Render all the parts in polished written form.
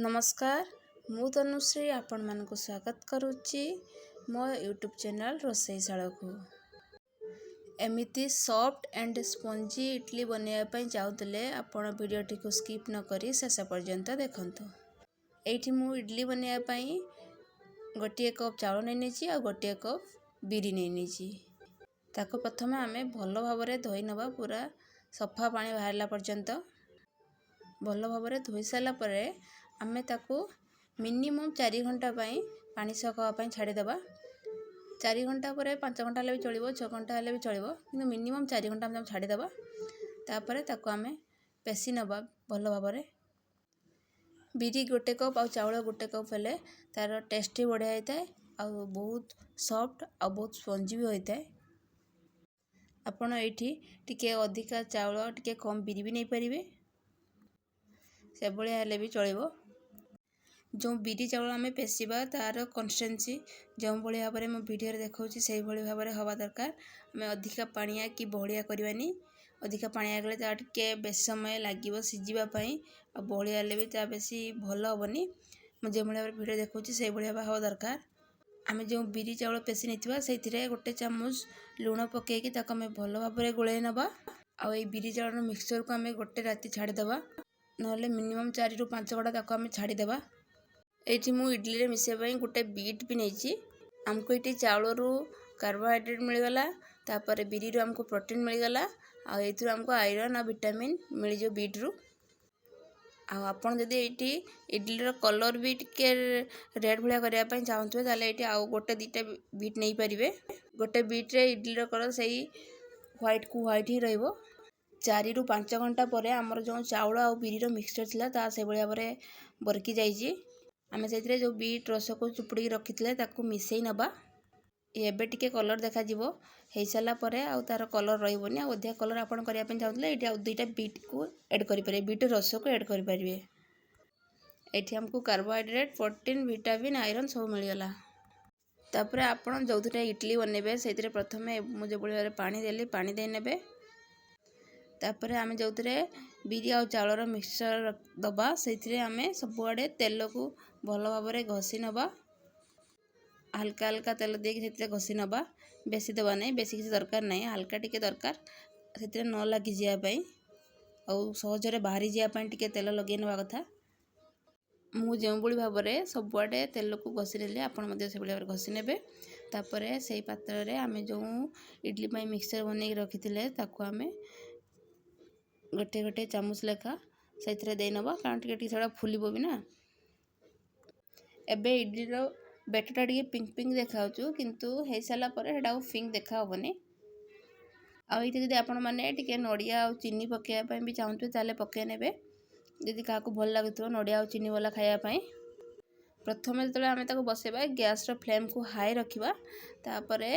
नमस्कार मु तनुश्री आपण मानक स्वागत करुच्ची मो यूट्यूब चैनल रोसईशाला को एमिति सॉफ्ट एंड स्पंजी इडली बनवाई चाहूले आपण वीडियोटी को स्किप न करी शेष पर्यंत देखंतु। एठी मु इडली बनवाई गोटे कप चाउल नहीं आ गोटे कप बिरी नहीं ताको प्रथम आमे भल भाव धोई नवा पूरा सफा पानी बाहरला पर्यंत भल भाव धोई सारा पर आमे ताको मिनिमम 4 घंटा पानी सकावाई छाड़ीदेवा। 4 घंटा पर 5 घंटा भी चलो 6 घंटा भी चलो कि मिनिमम 4 घंटा आम छाड़ीदेवा। तापर ताको आमे पेसी नवा भल भाव बिरी गोटे कप आ चाउल गोटे कप हेले तार टेस्ट भी बढ़िया होता है आ बहुत सॉफ्ट आ बहुत स्पंजी भी होता है। आपण एठी टिके अधिका चाउल टिके कम बिरी भी नहीं पारिबे से भलिया हेले भी चलिबो। जो बिरी चाउल आम पेशिबा तार कंसिस्टेंसी जो भाया भाव में वीडियो देखा से भाव में हवा दरकार। आम अधिका पानिया कि बहलिया करवानी अधिका पानिया गले टे बेस समय लगे सीझापी आ बहलिया भी ता बेसी भल हेनी जो भाया वीडियो देखा से भाया हवा दरकार। आम जो बिरी चाउल पेशी नहीं से गोटे चामच लुण पकईकि आम भल भाव गोल नवा आ बिरी चाउल मिक्सचर को आम गोटे राति छाड़ीदेवा ना मिनिमम 4 ରୁ 5 घंटा ताको आम छाड़ीदेवा। ये मु इडली रे मिसाई गोटे बीट भी नहीं आमको ये चाउल रू कार्बोहाइड्रेट मिलगला तापर बिरी रू आमको प्रोटीन मिलगला आमको आयरन और विटामिन मिल बीट रू। आपन जदि ये इडली रो कलर भी टिके रेड भाया करने चाहते ताले ये आउ गोटे 2टा बीट नहीं पारे। गोटे बीट रे इडली रो कलर से व्हाइट को व्हाइट ही रहिबो। 4 ରୁ 5 घंटा पर आमर जो चाउल आ बिरी रो मिक्सचर थिला ता से भाया भाव बरकी जाइए। आम से जो बीट रस को चुपुड़ी रखी ताकू मिसई नवा एबे टिके कलर देखा हो सारा पर तार कलर रही अधिका कलर आप करने चाहते ये 2टा बीट को ऐड करें बीट रस को ऐड करें। ये आमको कार्बोहाइड्रेट प्रोटीन विटामिन आयरन सब मिलगला। तापर आपड़ जो इडली बनइबे से प्रथम मुझे भाई पानी देली पानी दे ने तापर आम जो बिरी आ चाउल मिक्सचर दबा से आम सबुआड़े तेल को भल भाव घसी नवा हल्का हल्का तेल देके घसी नवा बेसी दबा नहीं बेसी किसी दरकार नहीं हल्का टिके दरकार से न लगी जावाई आ सहजरे बाहरी जावाई टिके तेल लगे नवा कथा। मुझे भाव में सबुआड़े तेल को घसी नेली आपण से भाव घसी ने तापर से पात्र में आम जो इडली मिक्सचर बन रखी ताको आम गोटे गोटे चामच लेखा से दे नवा कारण टे थोड़ा फुलब भी ना। एबे इडली रो बेटरटा टे पिंक पिंक देखा किंतु हो सारा पर पिंक देखा हेनी। आदि आपण मैंने टे नड़िया आ चीनी पकड़ापी भी चाहते ताले पकई ने जदि क्या भल लगुव नड़िया आ चीनी वाला खायापी। प्रथम जो आम बसैबा गैस रो फ्लेम को हाई रखा तापर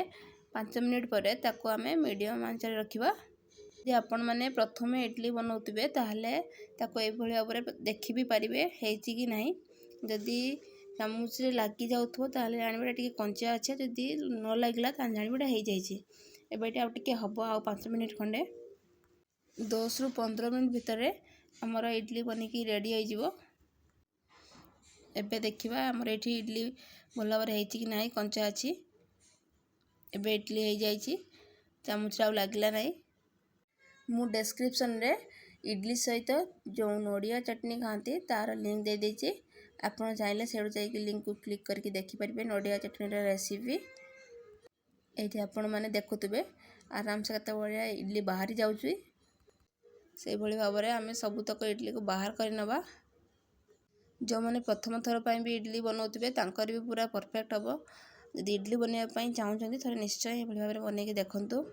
5 मिनिट पर ताको आम मीडियम आंच रखा। यदि आपण मैंने प्रथम इडली बनाऊे ताहले ताको ये भाव में देखी भी पारे कि नहीं जदि चामच लगी जाऊँ ताहले जानवे टे कंचा अच्छे जदि न लगला जानवे हो जाए। एबे आउे हम आ 5 मिनिट खंडे 10 ରୁ 15 मिनिट भितर आमर इडली बनिकी रेडी हो। एबे देखिबा आमर ये इडली भल भाव कि नहीं कंचा अच्छी एबे इडली हो जाए चामच आ लगला नहीं। मु डिस्क्रिप्शन रे इडली सहित जो नड़िया चटनी खाती तार लिंक दे देछि आपन चाहिए से जाइए लिंक को क्लिक करके देखिपारे नड़िया चटनी रेसिपी। ये आपण मैंने देखुवे आराम से कत बढ़िया इडली बाहरी जाऊँगी से भाव में आम सबुतक इडली को बाहर करनवा। जो मैंने प्रथम थर पर भी इडली बनाऊे तांकर भी पूरा परफेक्ट हम जब इडली बनवाई चाहते थे निश्चय भाव में बनई देखूँ।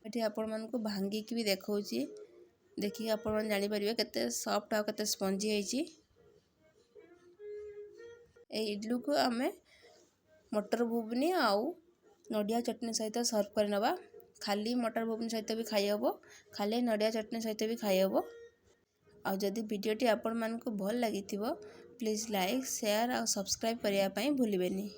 ये आपण मानक भांगिकी भी देखा देखिए आपण जापर केते सॉफ्ट आ केते स्पंजी है। इडली को आम मटर घुगनी आउ नड़िया चटनी सहित सर्व करनवा। खाली मटर घुगनी सहित भी खाई हे खाली नड़िया चटनी सहित भी खाई हे। आ जदि वीडियोटी आपण मानक भल लगी प्लीज लाइक शेयर और सब्सक्राइब करने भूलें।